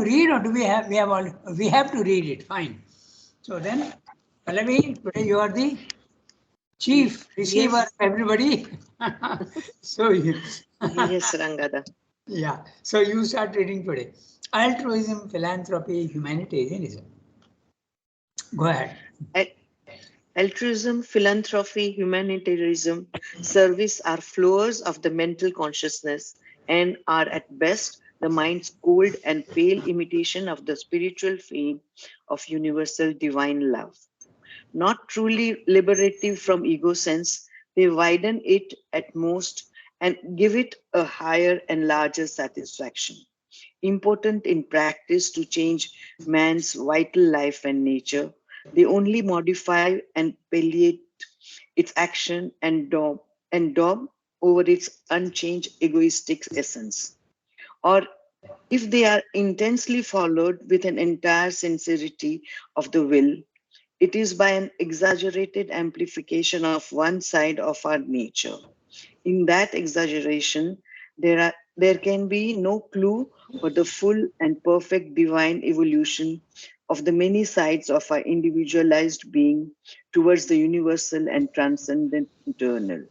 to read, or do we have all? We have to read it. Fine. So then, Pallavi, today you are the chief receiver Yes. of everybody. So Yes, Rangada. yeah. So you start reading today. Altruism, philanthropy, humanitarianism. Go ahead. Al- Altruism, philanthropy, humanitarianism, service are floors of the mental consciousness and are at best the mind's cold and pale imitation of the spiritual flame of universal divine love. Not truly liberative from ego sense, they widen it at most and give it a higher and larger satisfaction. Important in practice to change man's vital life and nature, they only modify and palliate its action and daub over its unchanged egoistic essence. Or if they are intensely followed with an entire sincerity of the will, it is by an exaggerated amplification of one side of our nature. In that exaggeration, there can be no clue for the full and perfect divine evolution of the many sides of our individualized being towards the universal and transcendent eternal.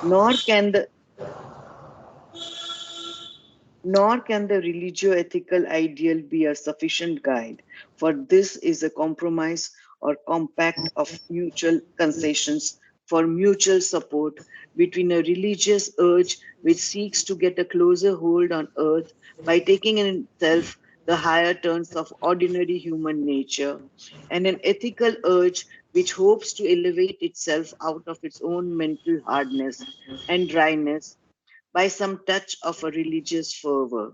Nor can the nor can the religio-ethical ideal be a sufficient guide, for this is a compromise or compact of mutual concessions for mutual support between a religious urge which seeks to get a closer hold on earth by taking in itself the higher turns of ordinary human nature, and an ethical urge which hopes to elevate itself out of its own mental hardness and dryness by some touch of a religious fervor.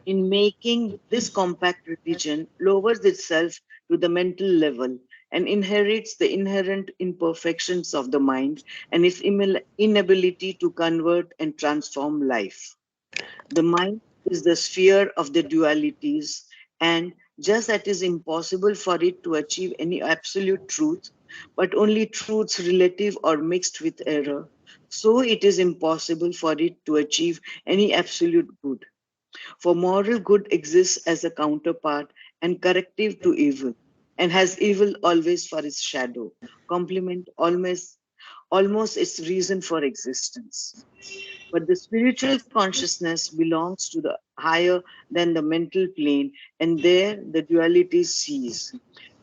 In making this compact, religion lowers itself to the mental level and inherits the inherent imperfections of the mind and its inability to convert and transform life. The mind is the sphere of the dualities, and just as it is impossible for it to achieve any absolute truth, but only truths relative or mixed with error, so it is impossible for it to achieve any absolute good. For moral good exists as a counterpart and corrective to evil, and has evil always for its shadow, complement almost its reason for existence. But the spiritual consciousness belongs to the higher than the mental plane, and there the duality cease.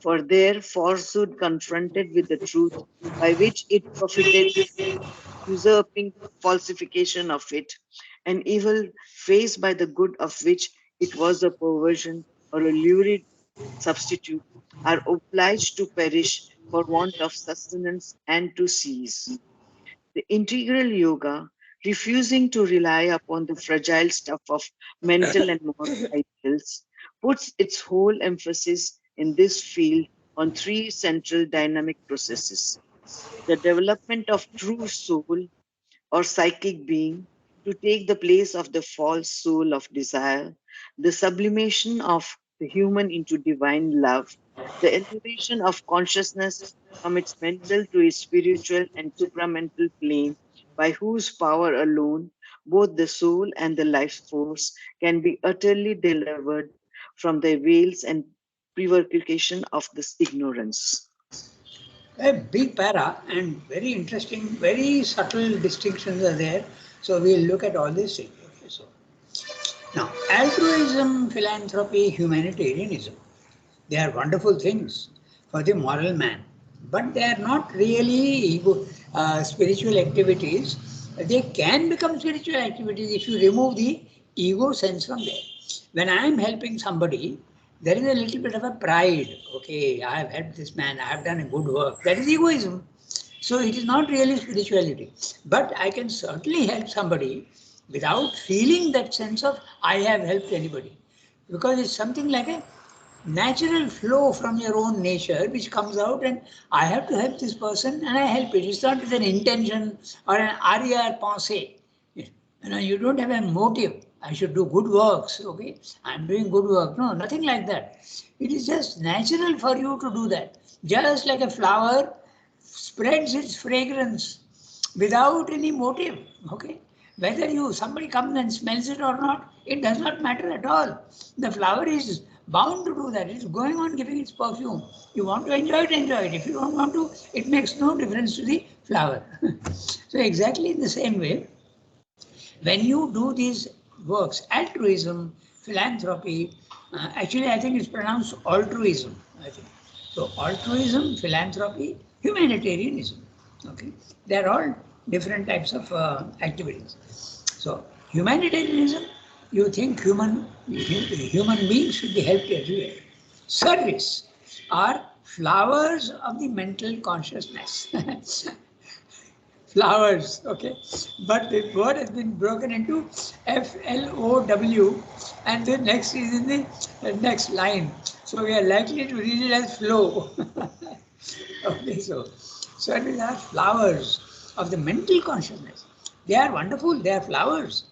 For there falsehood confronted with the truth by which it profited, usurping falsification of it, and evil faced by the good of which it was a perversion or a lurid substitute, are obliged to perish for want of sustenance and to cease. The integral yoga, refusing to rely upon the fragile stuff of mental and moral ideals, puts its whole emphasis in this field on three central dynamic processes: the development of true soul or psychic being to take the place of the false soul of desire, the sublimation of the human into divine love, the elevation of consciousness from its mental to its spiritual and supramental plane, by whose power alone both the soul and the life force can be utterly delivered from the veils and prevarication of this ignorance. A big para and very interesting, very subtle distinctions are there. So we'll look at all these things. Okay, so now altruism, philanthropy, humanitarianism. They are wonderful things for the moral man, but they are not really spiritual activities. They can become spiritual activities if you remove the ego sense from there. When I am helping somebody, there is a little bit of a pride. Okay, I have helped this man, I have done a good work. That is egoism. So it is not really spirituality. But I can certainly help somebody without feeling that sense of I have helped anybody. Because it's something like a natural flow from your own nature which comes out, and I have to help this person and I help it. It's not with an intention or an arrière-pensée. You don't have a motive. I should do good works. Okay, I'm doing good work. No, nothing like that. It is just natural for you to do that. Just like a flower spreads its fragrance without any motive. Okay, Whether somebody comes and smells it or not, it does not matter at all. The flower is bound to do that. It's going on giving its perfume. You want to enjoy it, enjoy it. If you don't want to, it makes no difference to the flower. So exactly in the same way, when you do these works, altruism, philanthropy, actually I think it's pronounced altruism, I think. So altruism, philanthropy, humanitarianism, okay? They're all different types of activities. So humanitarianism, you think human beings should be helped everywhere. Service are flowers of the mental consciousness. Flowers, okay, but the word has been broken into FLOW, and the next is in the next line. So we are likely to read it as flow. Okay, so these are flowers of the mental consciousness. They are wonderful, they are flowers.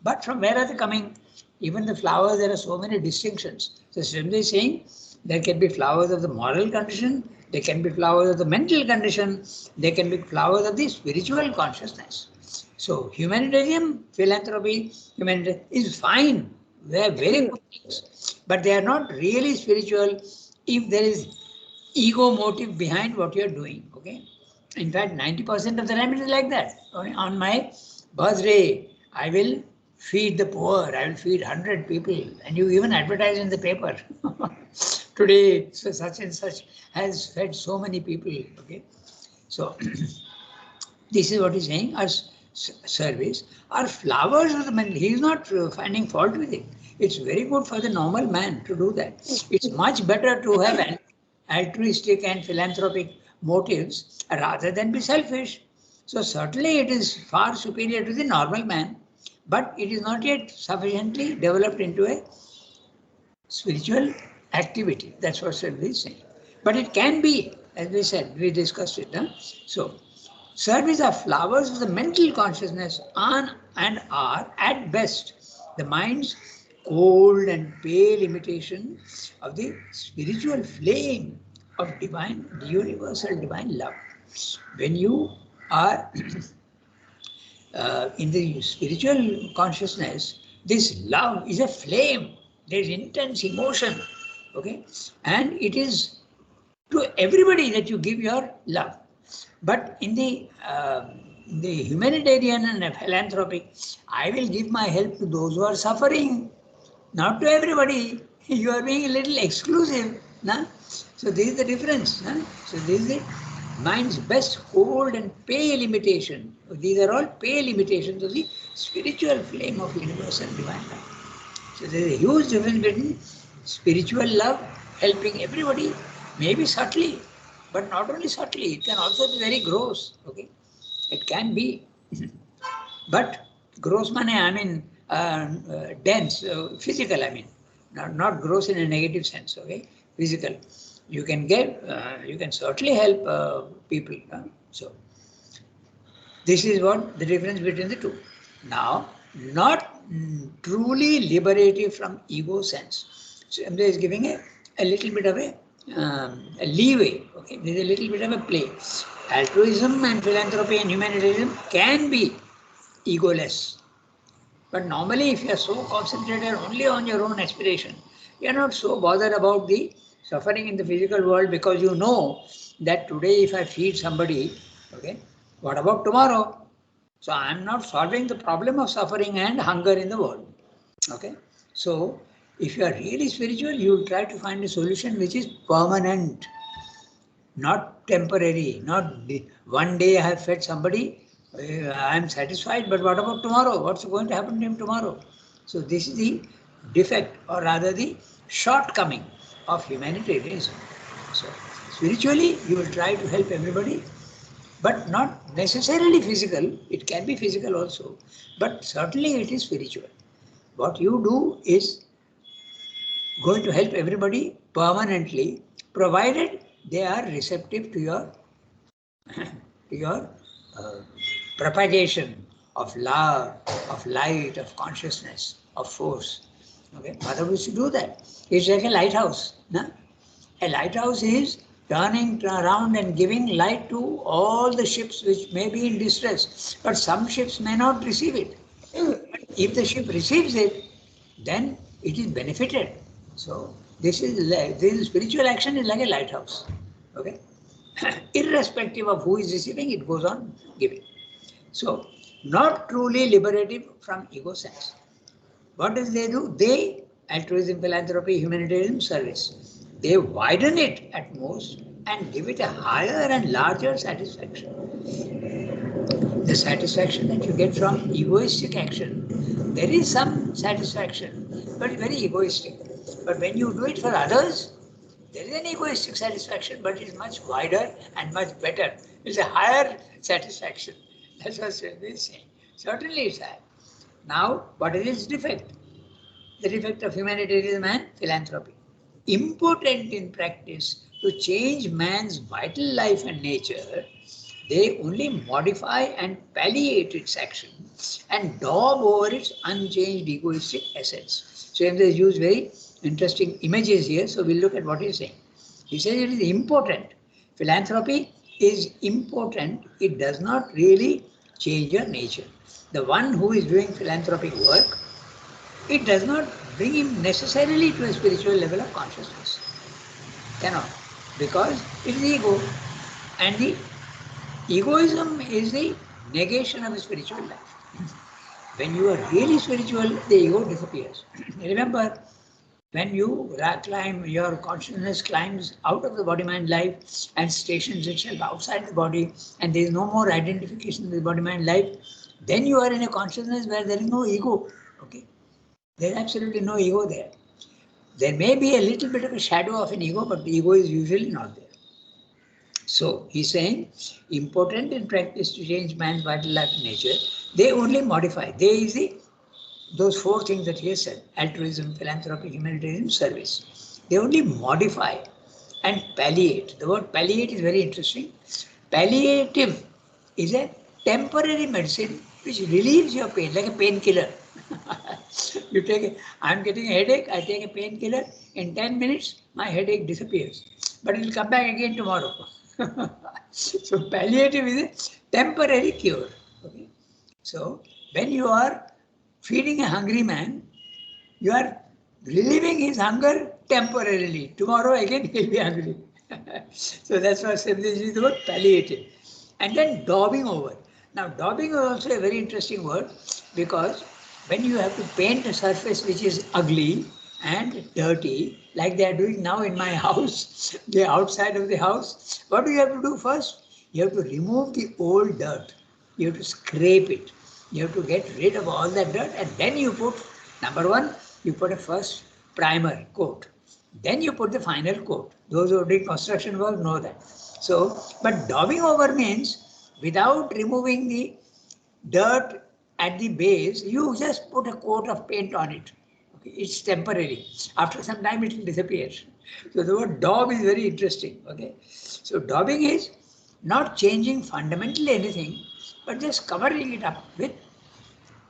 But from where are they coming? Even the flowers, there are so many distinctions. So Srimati is saying there can be flowers of the moral condition, there can be flowers of the mental condition, there can be flowers of the spiritual consciousness. So humanitarian philanthropy, humanitarian is fine. They are very good things, but they are not really spiritual if there is ego motive behind what you are doing. Okay. In fact, 90% of the time it is like that. On my birthday, I will feed the poor. I will feed 100 people, and you even advertise in the paper. Today, so such and such has fed so many people. Okay, so this is what he's saying. Our service, our flowers of the mental. He is not finding fault with it. It's very good for the normal man to do that. It's much better to have altruistic and philanthropic motives rather than be selfish. So certainly it is far superior to the normal man, but it is not yet sufficiently developed into a spiritual activity. That's what Sarvi is saying. But it can be, as we said, we discussed it. Huh? So service are flowers of the mental consciousness and are at best the mind's cold and pale imitation of the spiritual flame of divine, universal divine love. When you are in the spiritual consciousness, this love is a flame. There is intense emotion, okay, and it is to everybody that you give your love. But in the humanitarian and philanthropic, I will give my help to those who are suffering, not to everybody. You are being a little exclusive. Nah? So this is the difference. Nah? So this is the mind's best cold and pale imitation. These are all pale imitations of the spiritual flame of universal divine love. So there is a huge difference between spiritual love, helping everybody, maybe subtly, but not only subtly, it can also be very gross. Okay, it can be, but gross money, I mean dense, physical. I mean, not gross in a negative sense. Okay, physical. You can get, you can certainly help people. So this is what the difference between the two. Now, not truly liberative from ego sense. So Amda is giving a little bit of a leeway. Okay, there's a little bit of a play. Altruism and philanthropy and humanitarianism can be egoless. But normally, if you are so concentrated only on your own aspiration, you are not so bothered about the suffering in the physical world, because you know that today if I feed somebody, okay, what about tomorrow? So I am not solving the problem of suffering and hunger in the world. Okay. So if you are really spiritual, you will try to find a solution which is permanent, not temporary, not one day I have fed somebody, I am satisfied, but what about tomorrow? What's going to happen to him tomorrow? So this is the defect, or rather the shortcoming of humanitarianism. So spiritually, you will try to help everybody, but not necessarily physical. It can be physical also, but certainly it is spiritual. What you do is going to help everybody permanently, provided they are receptive to your propagation of love, of light, of consciousness, of force. Okay, otherwise you do that. It's like a lighthouse. No? A lighthouse is turning around and giving light to all the ships which may be in distress, but some ships may not receive it. If the ship receives it, then it is benefited. So this spiritual action is like a lighthouse. Okay, irrespective of who is receiving, it goes on giving. So, not truly liberative from ego sense. What does they do? They, altruism, philanthropy, humanitarian service, they widen it at most and give it a higher and larger satisfaction. The satisfaction that you get from egoistic action, there is some satisfaction, but very egoistic. But when you do it for others, there is an egoistic satisfaction, but it's much wider and much better. It's a higher satisfaction. That's what Swami is saying. Certainly it's high. Now, what is its defect? The defect of humanitarianism and philanthropy. Impotent in practice to change man's vital life and nature, they only modify and palliate its action and daub over its unchanged egoistic essence. So they use very interesting images here, so we'll look at what he's saying. He says it is important. Philanthropy is important. It does not really change your nature. The one who is doing philanthropic work, it does not bring him necessarily to a spiritual level of consciousness. Cannot. Because it is ego. And the egoism is the negation of a spiritual life. When you are really spiritual, the ego disappears. Remember, when you climb, your consciousness climbs out of the body-mind life and stations itself outside the body, and there is no more identification with the body-mind life, then you are in a consciousness where there is no ego. Okay, there is absolutely no ego there. There may be a little bit of a shadow of an ego, but the ego is usually not there. So he's saying, important in practice to change man's vital life and nature, they only modify. There is those four things that he has said: altruism, philanthropy, humanitarian service. They only modify and palliate. The word palliate is very interesting. Palliative is a temporary medicine which relieves your pain, like a painkiller. You take I'm getting a headache, I take a painkiller, in 10 minutes my headache disappears. But it will come back again tomorrow. So palliative is a temporary cure. Okay? So when you are feeding a hungry man, you are relieving his hunger temporarily. Tomorrow again he'll be hungry. So that's why this is the word palliative. And then daubing over. Now daubing is also a very interesting word, because when you have to paint a surface which is ugly and dirty, like they are doing now in my house, the outside of the house, what do you have to do first? You have to remove the old dirt. You have to scrape it. You have to get rid of all that dirt, and then you put, number one, you put a first primer coat. Then you put the final coat. Those who are doing construction work know that. So, but daubing over means without removing the dirt at the base, you just put a coat of paint on it. Okay, it's temporary. After some time, it will disappear. So the word daub is very interesting. Okay, so daubing is not changing fundamentally anything, but just covering it up with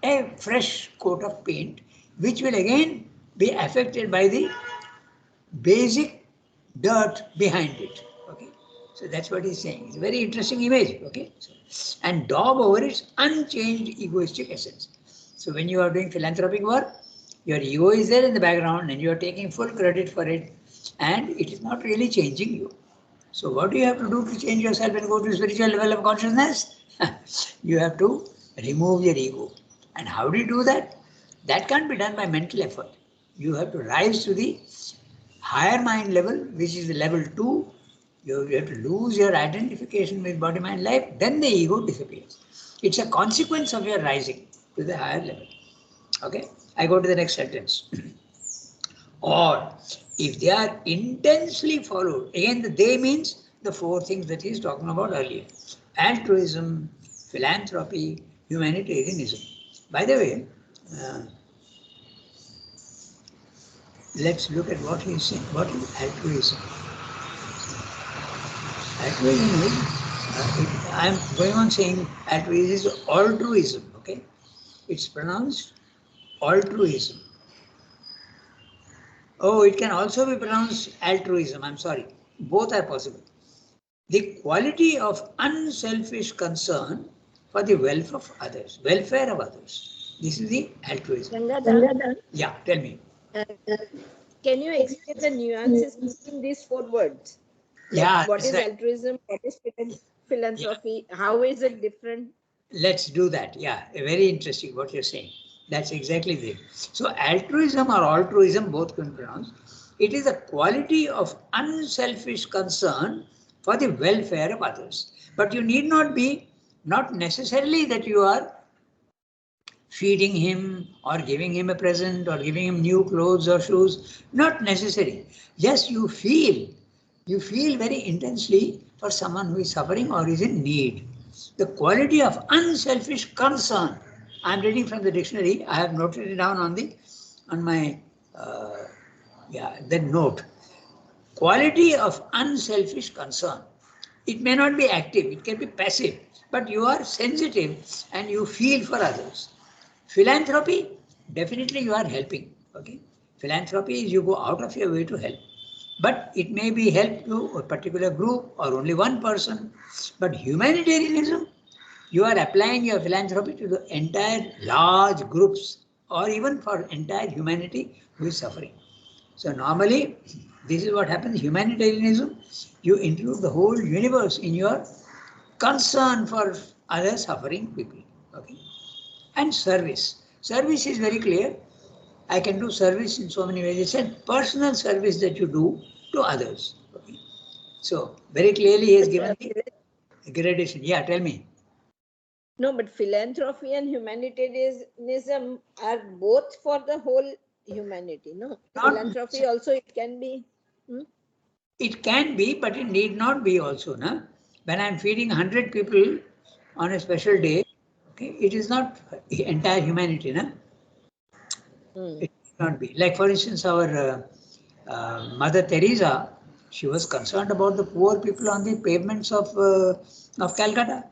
a fresh coat of paint, which will again be affected by the basic dirt behind it. Okay, so that's what he's saying. It's a very interesting image. Okay, so, and daub over its unchanged egoistic essence. So when you are doing philanthropic work, your ego is there in the background and you are taking full credit for it, and it is not really changing you. So what do you have to do to change yourself and go to spiritual level of consciousness? You have to remove your ego. And how do you do that? That can't be done by mental effort. You have to rise to the higher mind level, which is the level 2. You have to lose your identification with body, mind, life, then the ego disappears. It's a consequence of your rising to the higher level. Okay, I go to the next sentence. Or if they are intensely followed, again the they means the four things that he's talking about earlier: altruism, philanthropy, humanitarianism. By the way, let's look at what he's saying. What is altruism? Altruism is, I'm going on saying altruism is altruism, okay? It's pronounced altruism. Oh, it can also be pronounced altruism, I'm sorry. Both are possible. The quality of unselfish concern for the welfare of others. This is the altruism. Rangadhan, Yeah, tell me. can you explain the nuances between these 4 words? Like Yeah, what that's is right. altruism? What is philanthropy? How is it different? Let's do that. Yeah, very interesting what you're saying. That's exactly it. So altruism or altruism, both can be pronounced. It is a quality of unselfish concern for the welfare of others. But you need not be, not necessarily that you are feeding him or giving him a present or giving him new clothes or shoes. Not necessary. Yes, you feel very intensely for someone who is suffering or is in need. The quality of unselfish concern. I'm reading from the dictionary. I have noted it down on my the note. Quality of unselfish concern. It may not be active, it can be passive, but you are sensitive and you feel for others. Philanthropy, definitely you are helping. Okay, philanthropy is you go out of your way to help, but it may be help to a particular group or only one person. But humanitarianism, you are applying your philanthropy to the entire large groups or even for entire humanity who is suffering. So normally, this is what happens. Humanitarianism, you include the whole universe in your concern for other suffering people. Okay, and service. Service is very clear. I can do service in so many ways. It's a personal service that you do to others. Okay. So very clearly he has given the gradation. Yeah, tell me. No, but philanthropy and humanitarianism are both for the whole humanity. No, Not, philanthropy also it can be. it can be, but it need not be also. Na? When I'm feeding 100 people on a special day, okay, it is not entire humanity. Na? It cannot be. Like for instance, our Mother Teresa, she was concerned about the poor people on the pavements of Calcutta,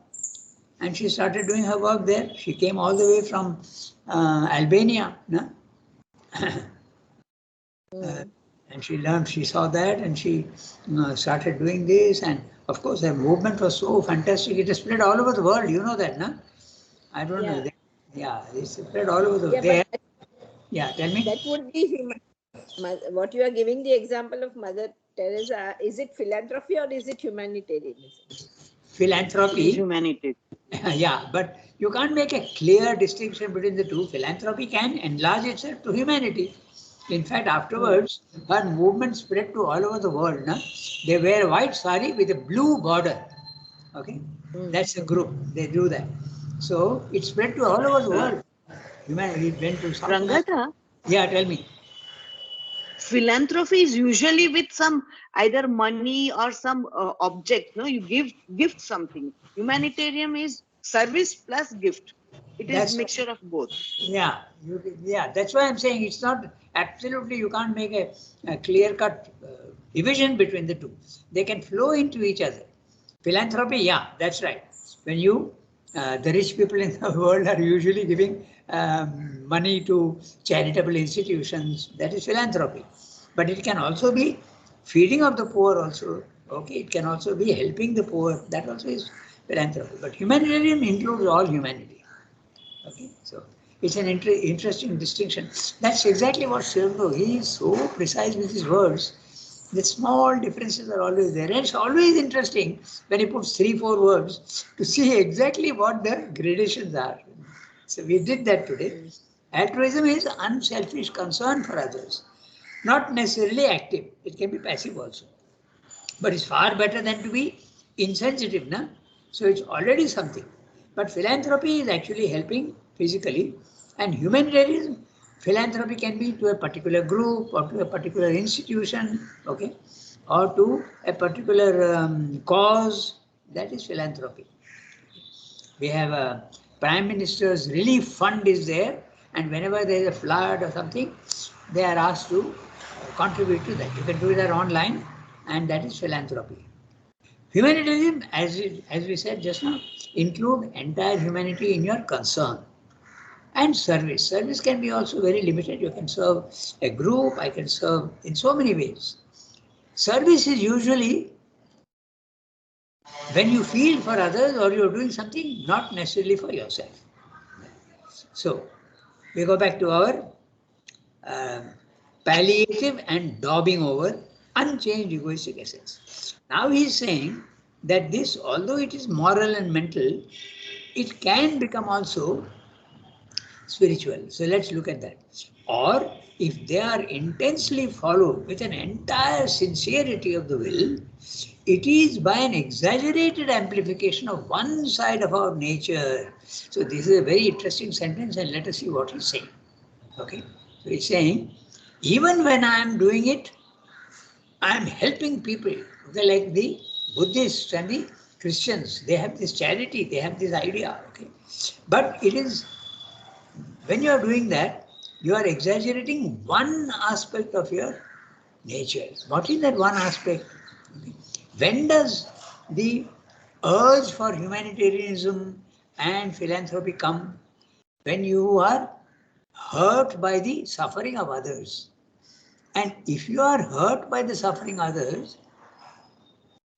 and she started doing her work there. She came all the way from Albania, no? And she learned. She saw that, and she started doing this. And of course, her movement was so fantastic. It spread all over the world. You know that, no? I don't know. Yeah, it spread all over the world. Yeah, but Yeah, tell me. that would be what you are giving the example of Mother Teresa. Is it philanthropy or is it humanitarianism? Philanthropy. Humanity. Yeah, but you can't make a clear distinction between the two. Philanthropy can enlarge itself to humanity. In fact, afterwards, her movement spread to all over the world. Na? They wear a white sari with a blue border. Okay, that's a group. They do that. So it spread to all over the world. Humanity went to South America. Rangatha, Yeah, tell me. philanthropy is usually with some either money or some object. No, you gift something. Humanitarian is service plus gift. It is That's mixture of both. Yeah, yeah. That's why I'm saying it's not absolutely. You can't make a clear-cut division between the two. They can flow into each other. Philanthropy, yeah, that's right. When the rich people in the world are usually giving money to charitable institutions, that is philanthropy. But it can also be feeding of the poor also. Okay, it can also be helping the poor. That also is philanthropy. But humanitarian includes all humanity. Okay, so it's an interesting distinction. That's exactly what Sri he is so precise with his words. The small differences are always there. And it's always interesting when he puts 3-4 words to see exactly what the gradations are. So we did that today. Altruism is unselfish concern for others, not necessarily active. It can be passive also. But it's far better than to be insensitive, na? So it's already something. But philanthropy is actually helping physically, and humanitarian philanthropy can be to a particular group or to a particular institution, okay, or to a particular cause. That is philanthropy. We have a Prime Minister's Relief Fund is there, and whenever there is a flood or something, they are asked to contribute to that. You can do that online, and that is philanthropy. Humanitarian, as we said just now, include entire humanity in your concern. And service. Service can be also very limited. You can serve a group, I can serve in so many ways. Service is usually when you feel for others or you're doing something not necessarily for yourself. So, We go back to our palliative and daubing over unchanged egoistic essence. Now he's saying that this, although it is moral and mental, it can become also spiritual. So let's look at that. Or if they are intensely followed with an entire sincerity of the will, it is by an exaggerated amplification of one side of our nature. So this is a very interesting sentence, and let us see what he's saying. Okay, so he's saying, even when I am doing it, I am helping people. Okay, like the Buddhists and the Christians, they have this charity, they have this idea. Okay, but it is when you are doing that, you are exaggerating one aspect of your nature. What is that one aspect? Okay. When does the urge for humanitarianism and philanthropy come? When you are hurt by the suffering of others. And if you are hurt by the suffering of others,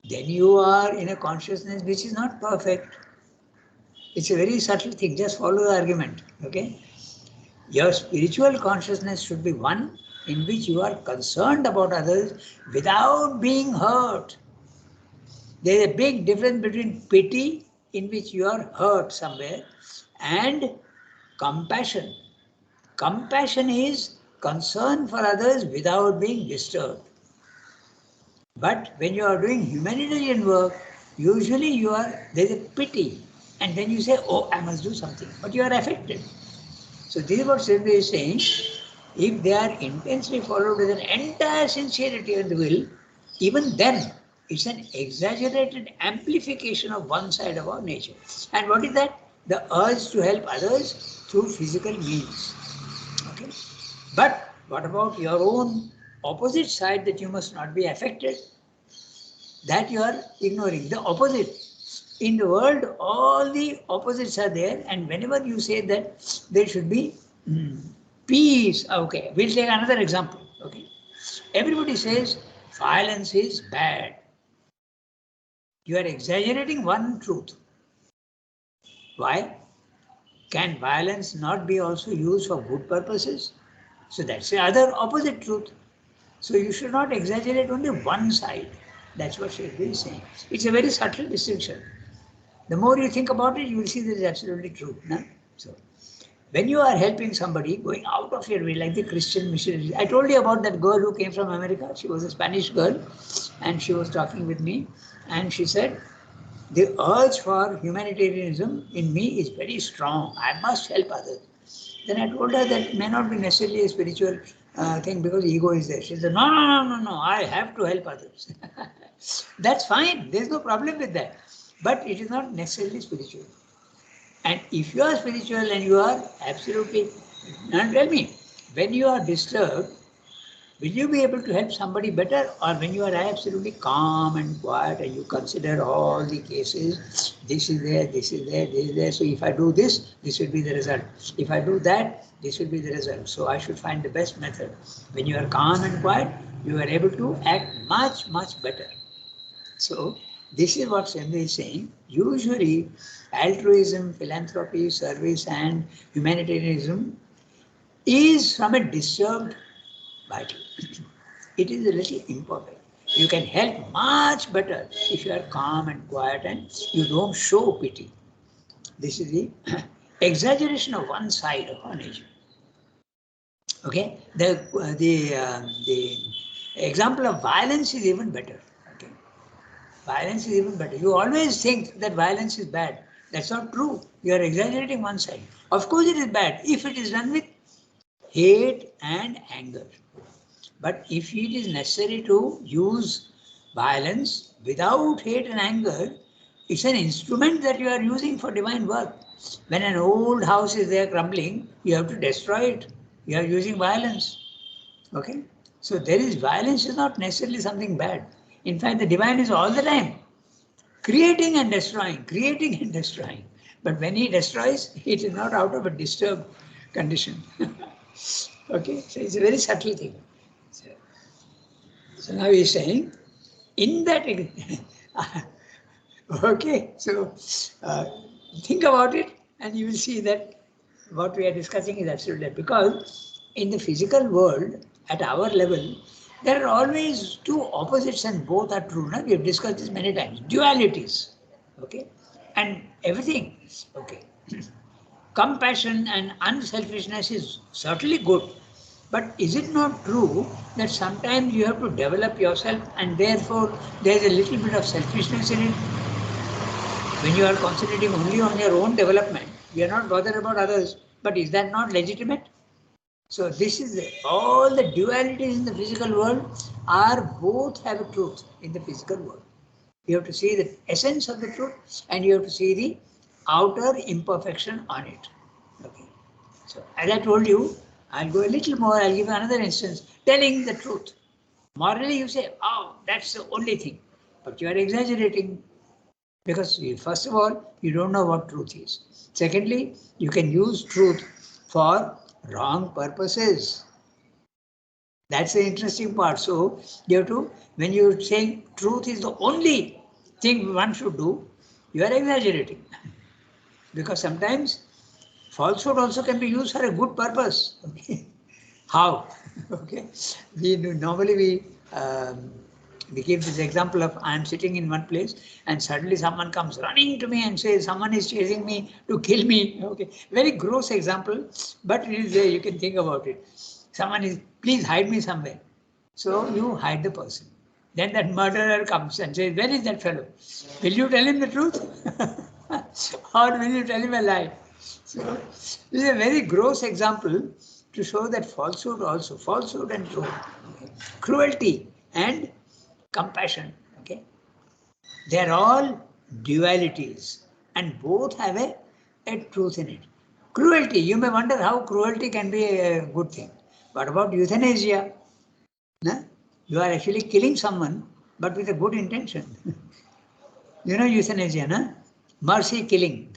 then you are in a consciousness which is not perfect. It's a very subtle thing. Just follow the argument. Okay. Your spiritual consciousness should be one in which you are concerned about others without being hurt. There is a big difference between pity, in which you are hurt somewhere, and compassion. Compassion is concern for others without being disturbed. But when you are doing humanitarian work, usually there is a pity, and then you say, oh, I must do something, but you are affected. So this is what Sridhar is saying. If they are intensely followed with an entire sincerity of the will, even then it's an exaggerated amplification of one side of our nature. And what is that? The urge to help others through physical means. Okay. But what about your own opposite side, that you must not be affected? That you are ignoring. The opposite. In the world, all the opposites are there, and whenever you say that there should be peace, okay, we'll take another example. Okay, everybody says violence is bad. You are exaggerating one truth. Why? Can violence not be also used for good purposes? So that's the other opposite truth. So you should not exaggerate only one side. That's what Shakespeare is saying. It's a very subtle distinction. The more you think about it, you will see that it's absolutely true. No? So, when you are helping somebody, going out of your way, like the Christian missionaries. I told you about that girl who came from America. She was a Spanish girl, and she was talking with me, and she said, the urge for humanitarianism in me is very strong. I must help others. Then I told her that it may not be necessarily a spiritual thing, because ego is there. She said, no, I have to help others. That's fine. There's no problem with that. But it is not necessarily spiritual. And if you are spiritual and you are absolutely, now tell me, when you are disturbed, will you be able to help somebody better? Or when you are absolutely calm and quiet and you consider all the cases, this is there, this is there, this is there. So if I do this, this will be the result. If I do that, this will be the result. So I should find the best method. When you are calm and quiet, you are able to act much, much better. So this is what Sridhar is saying. Usually altruism, philanthropy, service and humanitarianism is from a disturbed vital. It is a little imperfect. You can help much better if you are calm and quiet and you don't show pity. This is the exaggeration of one side of our nature. Okay, the example of violence is even better. Okay, violence is even better. You always think that violence is bad. That's not true. You are exaggerating one side. Of course, it is bad if it is done with hate and anger. But if it is necessary to use violence without hate and anger, it's an instrument that you are using for divine work. When an old house is there crumbling, you have to destroy it. You are using violence. Okay? So there is violence is not necessarily something bad. In fact, the divine is all the time creating and destroying, creating and destroying. But when he destroys, it is not out of a disturbed condition. Okay? So it's a very subtle thing. So now he's saying, in that, okay, so think about it and you will see that what we are discussing is absolutely right, because in the physical world, at our level, there are always two opposites and both are true. No? We have discussed this many times. Dualities, okay, and everything, okay. Compassion and unselfishness is certainly good, but is it not true that sometimes you have to develop yourself and therefore there is a little bit of selfishness in it? When you are concentrating only on your own development, you are not bothered about others, but is that not legitimate? So this is all the dualities in the physical world are both have a truth in the physical world. You have to see the essence of the truth and you have to see the outer imperfection on it. Okay. So as I told you, I'll go a little more, I'll give you another instance, telling the truth. Morally you say, oh, that's the only thing. But you are exaggerating because first of all, you don't know what truth is. Secondly, you can use truth for wrong purposes. That's the interesting part. So you have to, when you're saying truth is the only thing one should do, you are exaggerating. Because sometimes falsehood also can be used for a good purpose. Okay. How? Okay. We give this example of I am sitting in one place and suddenly someone comes running to me and says someone is chasing me to kill me. Okay. Very gross example, but it is there. You can think about it. Someone is, please hide me somewhere. So you hide the person. Then that murderer comes and says, where is that fellow? Will you tell him the truth? Or will you tell him a lie? So this is a very gross example to show that falsehood also, falsehood and truth, okay? Cruelty and compassion, okay? They are all dualities and both have a truth in it. Cruelty, you may wonder how cruelty can be a good thing. What about euthanasia? No? You are actually killing someone, but with a good intention. You know euthanasia, no? Mercy killing.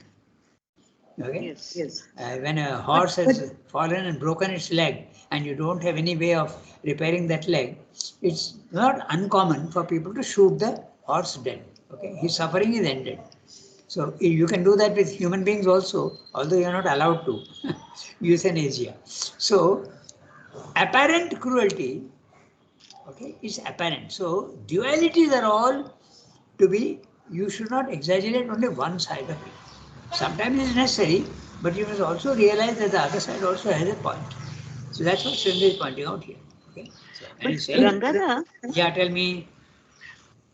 Okay? Yes. When a horse has fallen and broken its leg and you don't have any way of repairing that leg, it's not uncommon for people to shoot the horse dead. Okay? His suffering is ended. So you can do that with human beings also, although you're not allowed to. Euthanasia. So apparent cruelty, okay, is apparent. So dualities are all to be, you should not exaggerate only one side of it. Sometimes it is necessary, but you must also realize that the other side also has a point. So that's what Sundar is pointing out here. Okay. So, But saying, Rangada, yeah, tell me.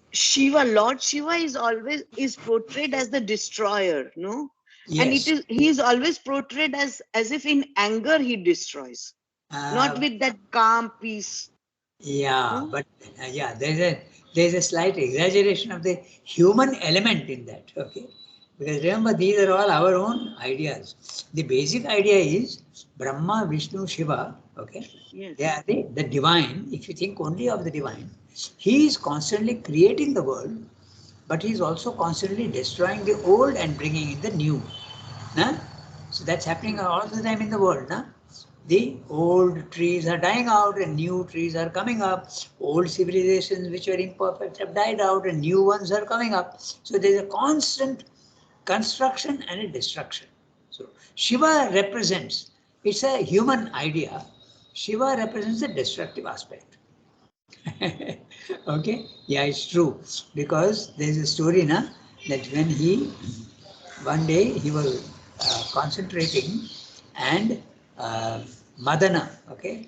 Shiva, Lord Shiva is portrayed as the destroyer, no? And Yes. he is always portrayed as if in anger he destroys, not with that calm peace. Yeah, No? but yeah, there's a slight exaggeration of the human element in that. Okay, because remember these are all our own ideas. The basic idea is Brahma, Vishnu, Shiva. Okay, Yes. they are the divine. If you think only of the divine, he is constantly creating the world, but he is also constantly destroying the old and bringing in the new. Nah? So that's happening all the time in the world. Nah? The old trees are dying out and new trees are coming up. Old civilizations which were imperfect have died out and new ones are coming up. So there's a constant construction and a destruction. So Shiva represents, it's a human idea. Shiva represents the destructive aspect. Okay, yeah, it's true. Because there's a story na, that when one day he was concentrating and Madana, okay,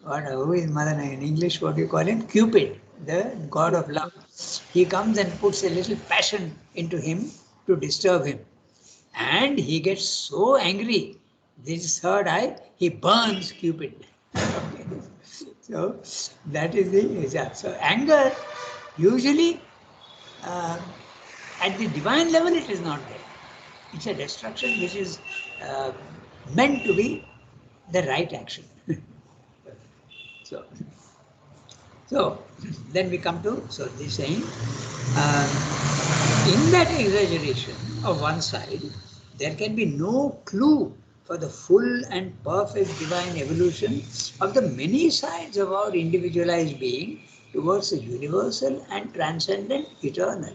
who is Madana in English? What do you call him? Cupid, the god of love. He comes and puts a little passion into him to disturb him, and he gets so angry. This third eye, he burns Cupid. Okay. So that is the so anger. Usually, uh, at the divine level, it is not there. It's a destruction which is uh, meant to be the right action. so, so then we come to this saying, in that exaggeration of one side, there can be no clue for the full and perfect divine evolution of the many sides of our individualized being towards the universal and transcendent eternal.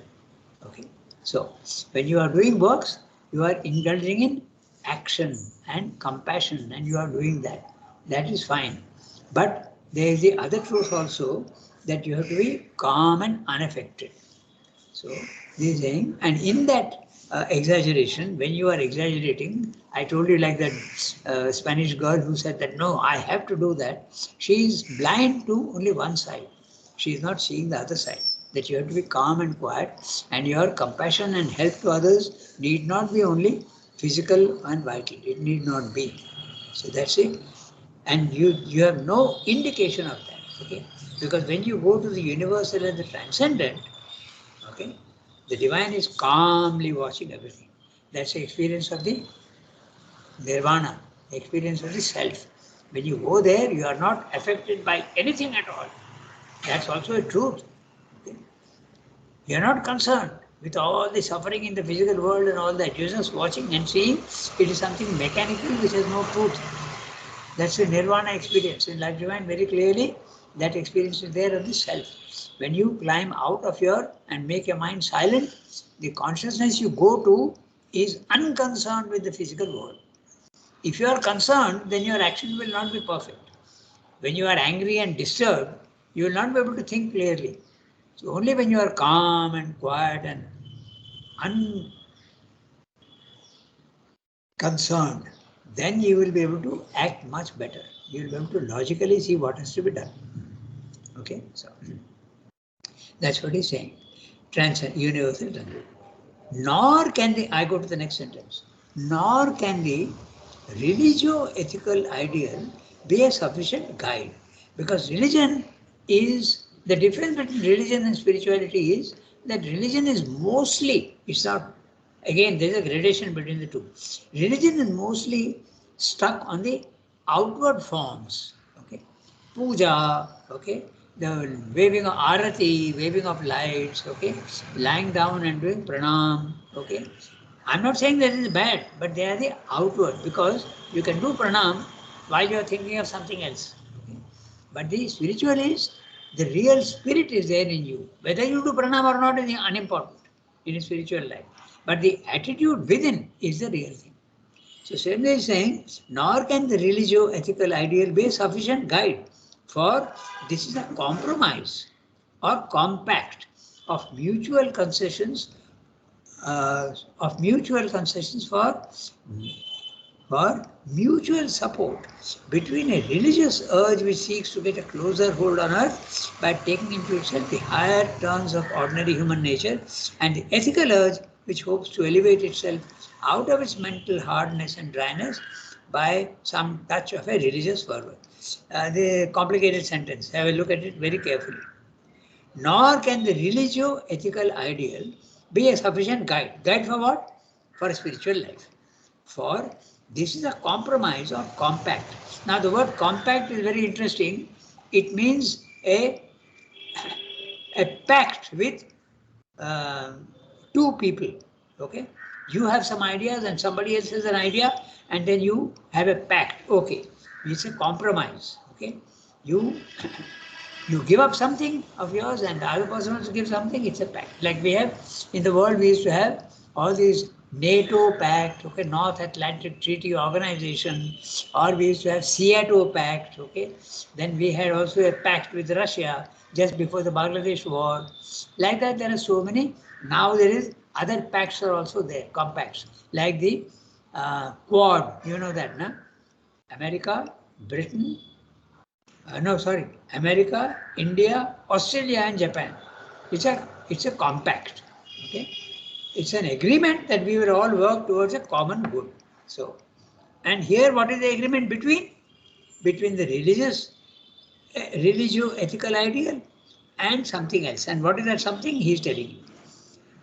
Okay. So when you are doing works, you are indulging in action and compassion, and you are doing that. That is fine. But there is the other truth also, that you have to be calm and unaffected. So this is saying, and in that exaggeration, when you are exaggerating, I told you like that Spanish girl who said that no, I have to do that. She is blind to only one side. She is not seeing the other side. That you have to be calm and quiet, and your compassion and help to others need not be only physical and vital. It need not be. So that's it. And you have no indication of that. Okay, because when you go to the universal and the transcendent, okay, the divine is calmly watching everything. That's the experience of the nirvana, the experience of the self. When you go there, you are not affected by anything at all. That's also a truth. Okay? You are not concerned with all the suffering in the physical world and all that. You're just watching and seeing it is something mechanical which has no truth. That's the nirvana experience. In Life Divine, very clearly, that experience is there of the self. When you climb out of your and make your mind silent, the consciousness you go to is unconcerned with the physical world. If you are concerned, then your action will not be perfect. When you are angry and disturbed, you will not be able to think clearly. So only when you are calm and quiet and unconcerned, then you will be able to act much better. You will be able to logically see what has to be done. Okay, so that's what he's saying. Transcend, universal transcendent. Nor can the, I go to the next sentence, nor can the religio-ethical ideal be a sufficient guide. Because religion is, the difference between religion and spirituality is that religion is mostly, it's not, again, there's a gradation between the two. Religion is mostly stuck on the outward forms, okay? Puja, okay? The waving of arati, waving of lights, okay? Lying down and doing pranam, okay? I'm not saying that it is bad, but they are the outward, because you can do pranam while you are thinking of something else. Okay? But the spiritual is, the real spirit is there in you. Whether you do pranam or not is unimportant in a spiritual life. But the attitude within is the real thing. So Swami is saying, nor can the religio-ethical ideal be a sufficient guide, for this is a compromise or compact of mutual concessions for mutual support between a religious urge which seeks to get a closer hold on earth by taking into itself the higher turns of ordinary human nature, and the ethical urge which hopes to elevate itself out of its mental hardness and dryness by some touch of a religious fervor. The complicated sentence, have a look at it very carefully. Nor can the religio-ethical ideal be a sufficient guide. Guide for what? For a spiritual life. For this is a compromise or compact. Now the word compact is very interesting. It means a pact with two people. Okay, you have some ideas and somebody else has an idea, and then you have a pact. Okay, it's a compromise. Okay, you give up something of yours and the other person wants to give something, it's a pact. Like we have in the world, we used to have all these NATO pact, okay, North Atlantic Treaty Organization, or we used to have Seattle pact, okay. Then we had also a pact with Russia just before the Bangladesh war. Like that, there are so many. Now there is other pacts are also there, compacts, like the Quad, you know that, no? America, Britain, America, India, Australia, and Japan. It's a compact. Okay, it's an agreement that we will all work towards a common good. So, and here, what is the agreement between the religio-ethical ideal and something else? And what is that something? He is telling you.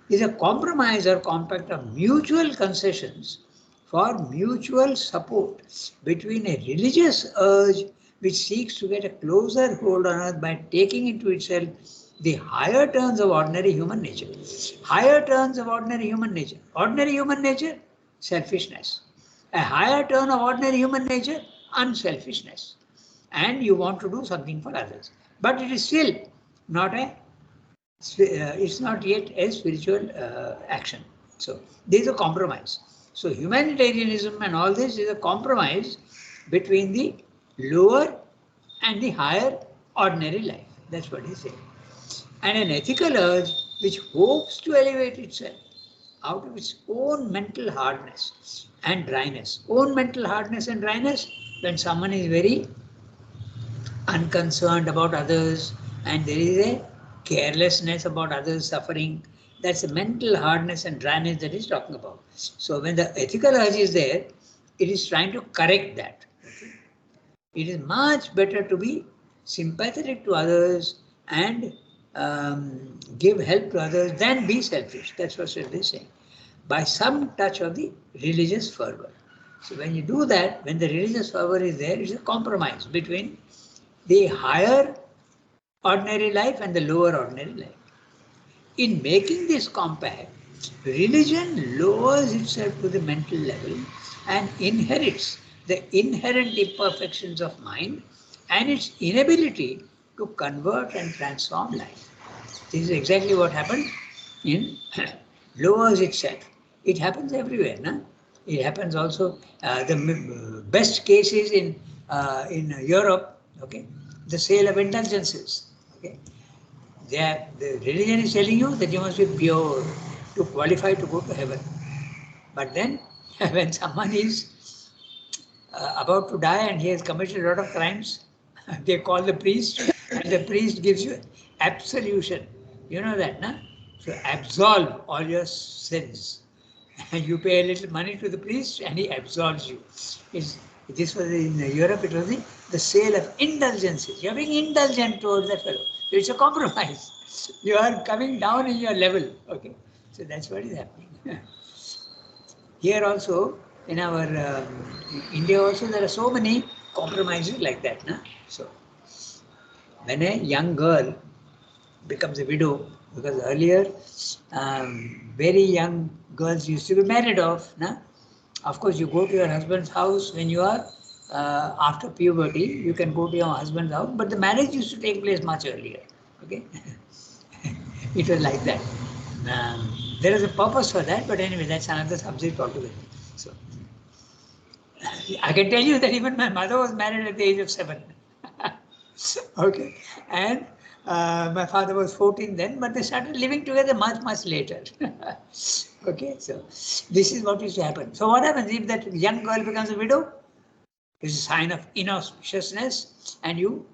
Is a compromise or compact of mutual concessions for mutual support between a religious urge which seeks to get a closer hold on earth by taking into itself the higher turns of ordinary human nature. Higher turns of ordinary human nature. Ordinary human nature, selfishness. A higher turn of ordinary human nature, unselfishness. And you want to do something for others. But it is still not it's not yet a spiritual action. So there is a compromise. So humanitarianism and all this is a compromise between the lower and the higher ordinary life. That's what he's saying. And an ethical urge which hopes to elevate itself out of its own mental hardness and dryness. Own mental hardness and dryness, when someone is very unconcerned about others and there is a carelessness about others suffering, that's a mental hardness and dryness that he's talking about. So when the ethical urge is there, it is trying to correct that. Okay? It is much better to be sympathetic to others and give help to others than be selfish. That's what Sridhar is saying. By some touch of the religious fervor. So when you do that, when the religious fervor is there, it's a compromise between the higher ordinary life and the lower ordinary life. In making this compact, religion lowers itself to the mental level and inherits the inherent imperfections of mind and its inability to convert and transform life. This is exactly what happened in lowers itself. It happens everywhere, no? It happens also, the best cases in Europe, okay, the sale of indulgences, okay. The religion is telling you that you must be pure to qualify to go to heaven. But then when someone is about to die and he has committed a lot of crimes, they call the priest and the priest gives you absolution. You know that, no? So absolve all your sins. And you pay a little money to the priest and he absolves you. This was in Europe, it was the sale of indulgences. You are being indulgent towards that fellow. It's a compromise. You are coming down in your level. Okay. So that's what is happening. Here also, in our India also, there are so many compromises like that. No? So when a young girl becomes a widow, because earlier very young girls used to be married off. No? Of course, you go to your husband's house when you are after puberty, you can go to your husband's house, but the marriage used to take place much earlier. Okay, it was like that. There is a purpose for that, but anyway, that's another subject altogether. So, I can tell you that even my mother was married at the age of 7. Okay, and my father was 14 then, but they started living together much, much later. Okay, so this is what used to happen. So what happens if that young girl becomes a widow? It's a sign of inauspiciousness, and you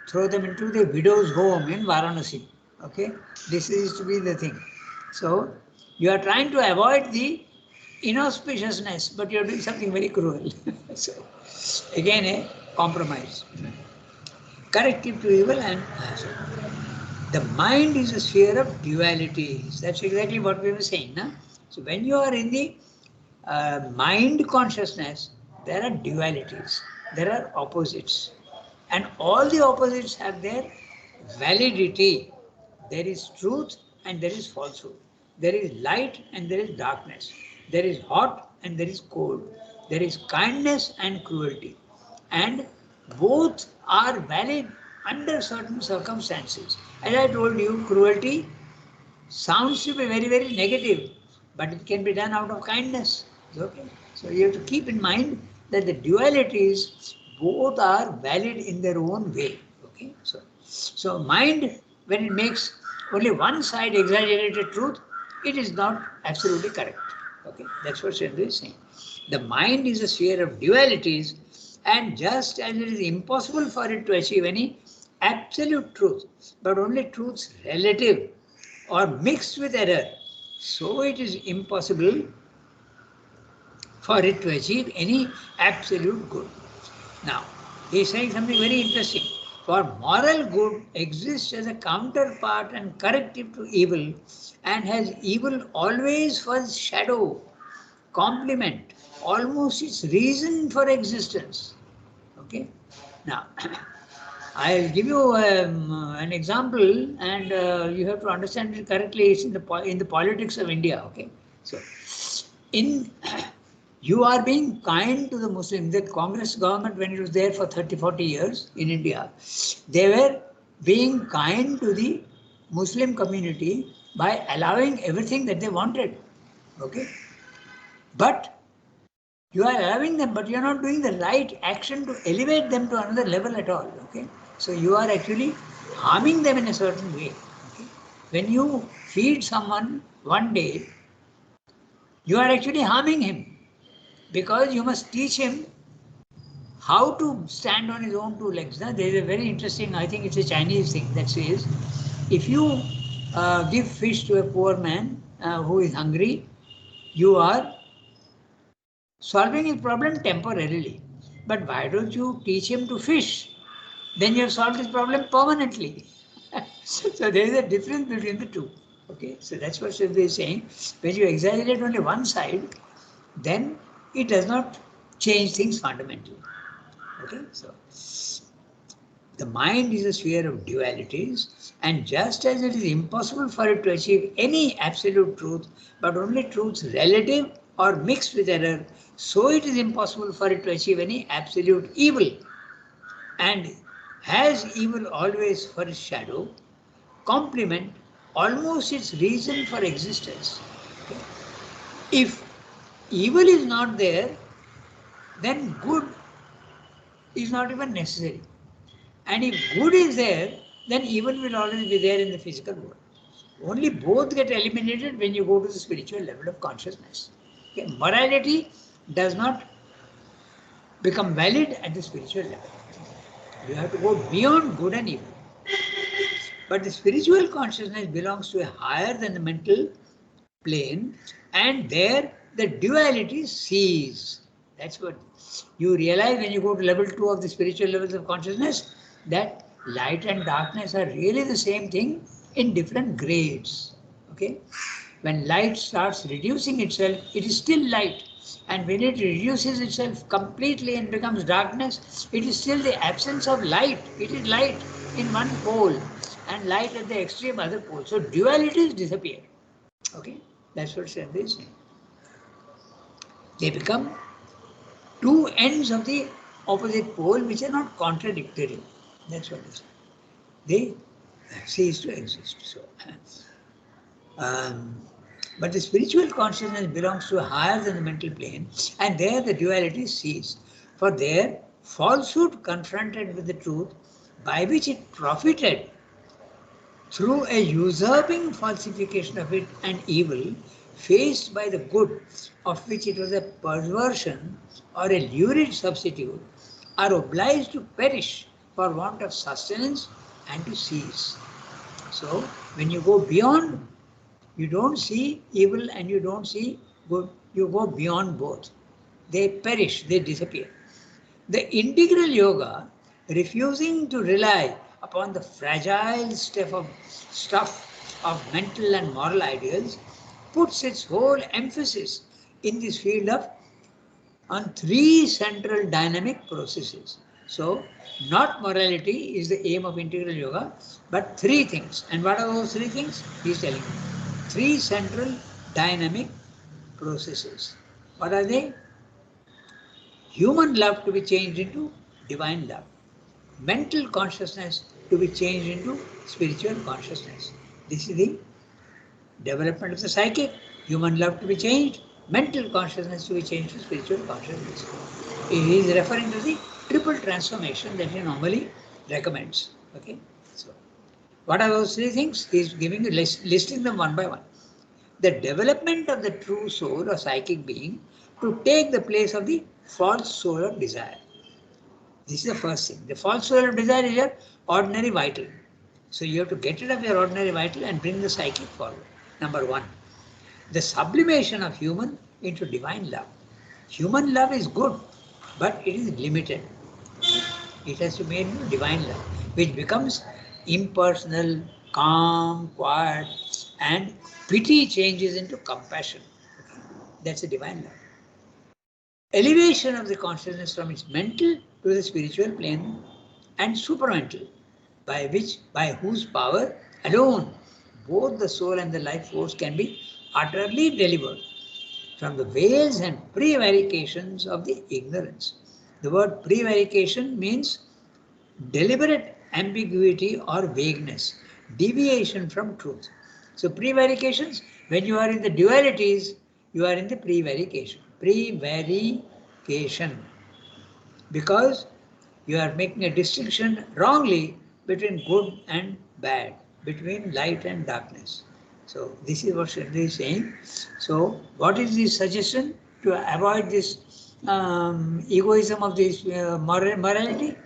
throw them into the widow's home in Varanasi. Okay, this is to be the thing. So you are trying to avoid the inauspiciousness, but you are doing something very cruel. So again, a compromise. Corrective to evil and the mind is a sphere of dualities. That's exactly what we were saying. No? So when you are in the mind consciousness, there are dualities, there are opposites. And all the opposites have their validity. There is truth and there is falsehood. There is light and there is darkness. There is hot and there is cold. There is kindness and cruelty. And both are valid under certain circumstances. As I told you, cruelty sounds to be very, very negative, but it can be done out of kindness. Okay? So you have to keep in mind that the dualities both are valid in their own way. Okay? So mind, when it makes only one side exaggerated truth, it is not absolutely correct. Okay? That's what Sridhar is saying. The mind is a sphere of dualities, and just as it is impossible for it to achieve any absolute truth, but only truths relative or mixed with error, so it is impossible for it to achieve any absolute good. Now, he is saying something very interesting. For moral good exists as a counterpart and corrective to evil, and has evil always for its shadow, complement, almost its reason for existence. Okay? Now, I'll give you an example, and you have to understand it correctly. It's in the politics of India. Okay, so you are being kind to the Muslims. The Congress government, when it was there for 30-40 years in India, they were being kind to the Muslim community by allowing everything that they wanted. Okay, but You are allowing them, but you are not doing the right action to elevate them to another level at all. Okay, so you are actually harming them in a certain way. Okay? When you feed someone one day, you are actually harming him because you must teach him how to stand on his own two legs. There is a very interesting, I think it's a Chinese thing that says, if you give fish to a poor man who is hungry, you are solving his problem temporarily. But why don't you teach him to fish? Then you have solved his problem permanently. So there is a difference between the two. Okay, so that's what Sridhar is saying. When you exaggerate only one side, then it does not change things fundamentally. Okay, so the mind is a sphere of dualities, and just as it is impossible for it to achieve any absolute truth, but only truths relative or mixed with error, so it is impossible for it to achieve any absolute evil. And has evil always for its shadow, complement almost its reason for existence. Okay. If evil is not there, then good is not even necessary. And if good is there, then evil will always be there in the physical world. Only both get eliminated when you go to the spiritual level of consciousness. Okay? Morality does not become valid at the spiritual level. You have to go beyond good and evil. But the spiritual consciousness belongs to a higher than the mental plane, and there the duality ceases. That's what you realize when you go to level 2 of the spiritual levels of consciousness, that light and darkness are really the same thing in different grades. Okay? When light starts reducing itself, it is still light. And when it reduces itself completely and becomes darkness, it is still the absence of light. It is light in one pole and light at the extreme other pole. So dualities disappear. Okay? That's what Sridhar is saying. They become two ends of the opposite pole which are not contradictory. That's what it is. They cease to exist. So, but the spiritual consciousness belongs to a higher than the mental plane, and there the duality ceases. For there, falsehood confronted with the truth, by which it profited through a usurping falsification of it, and evil, faced by the good, of which it was a perversion or a lurid substitute, are obliged to perish for want of sustenance and to cease. So, when you go beyond, you don't see evil and you don't see good, you go beyond both. They perish, they disappear. The integral yoga, refusing to rely upon the fragile stuff of mental and moral ideals, puts its whole emphasis in this field of on three central dynamic processes. So, not morality is the aim of integral yoga, but three things. And what are those three things? He is telling you. Three central dynamic processes. What are they? Human love to be changed into divine love. Mental consciousness to be changed into spiritual consciousness. This is the development of the psychic. Human love to be changed, mental consciousness to be changed to spiritual consciousness. He is referring to the triple transformation that he normally recommends. Okay, so what are those three things? He is giving you listing them one by one. The development of the true soul or psychic being to take the place of the false soul of desire. This is the first thing. The false soul of desire is your ordinary vital. So you have to get rid of your ordinary vital and bring the psychic forward. Number one. The sublimation of human into divine love. Human love is good, but it is limited. It has to be into divine love, which becomes impersonal, calm, quiet, and pity changes into compassion. That's a divine love. Elevation of the consciousness from its mental to the spiritual plane and supramental, by whose power alone both the soul and the life force can be utterly delivered from the veils and prevarications of the ignorance. The word prevarication means deliberate ambiguity or vagueness, deviation from truth. So prevarications, when you are in the dualities, you are in the prevarication. Prevarication. classification, because you are making a distinction wrongly between good and bad, between light and darkness. So this is what Sridhar is saying. So what is the suggestion to avoid this egoism of this morality?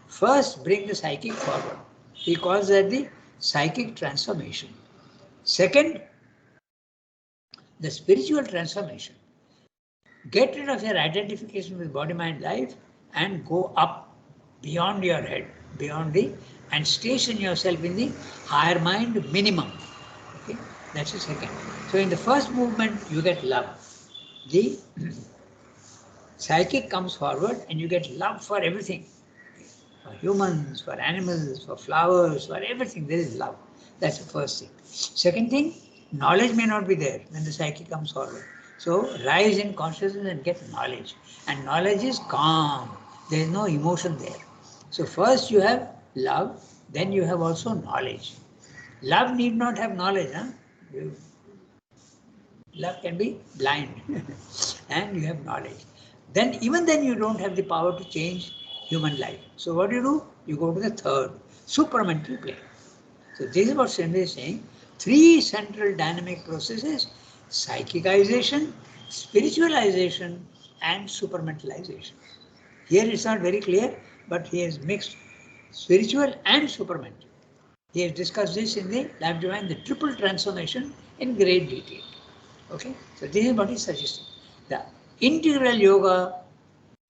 First, bring the psychic forward. He calls that the psychic transformation. Second, the spiritual transformation. Get rid of your identification with body, mind, life and go up beyond your head, beyond the, and station yourself in the higher mind minimum. Okay, that's the second. So in the first movement, you get love. The psychic comes forward and you get love for everything. For humans, for animals, for flowers, for everything, there is love. That's the first thing. Second thing, knowledge may not be there when the psychic comes forward. So rise in consciousness and get knowledge. And knowledge is calm. There is no emotion there. So first you have love, then you have also knowledge. Love need not have knowledge. Love can be blind and you have knowledge. Then even then you don't have the power to change human life. So what do? You go to the third, supramental plane. So this is what Sridhar is saying. Three central dynamic processes: psychicization, spiritualization, and supramentalization. Here it's not very clear, but he has mixed spiritual and supramental. He has discussed this in the Life Divine, the triple transformation, in great detail. Okay, so this is what he suggesting. The integral yoga,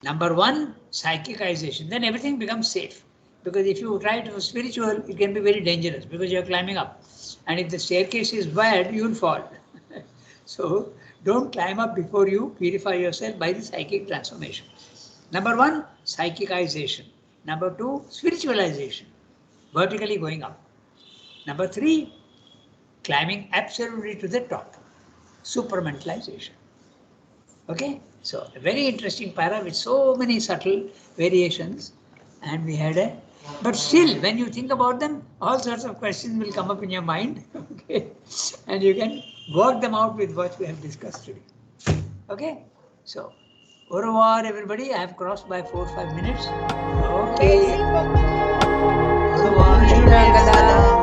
number one, psychicization. Then everything becomes safe. Because if you try to spiritual, it can be very dangerous because you are climbing up. And if the staircase is bad, you will fall. So don't climb up before you purify yourself by the psychic transformation. Number one, psychicization. Number two, spiritualization, vertically going up. Number three, climbing absolutely to the top, supramentalization. Okay, so a very interesting para with so many subtle variations, and we had a, but still when you think about them, all sorts of questions will come up in your mind. Okay, and you can work them out with what we have discussed today. Okay, so au revoir everybody. I have crossed by 4 or 5 minutes. Okay, au revoir.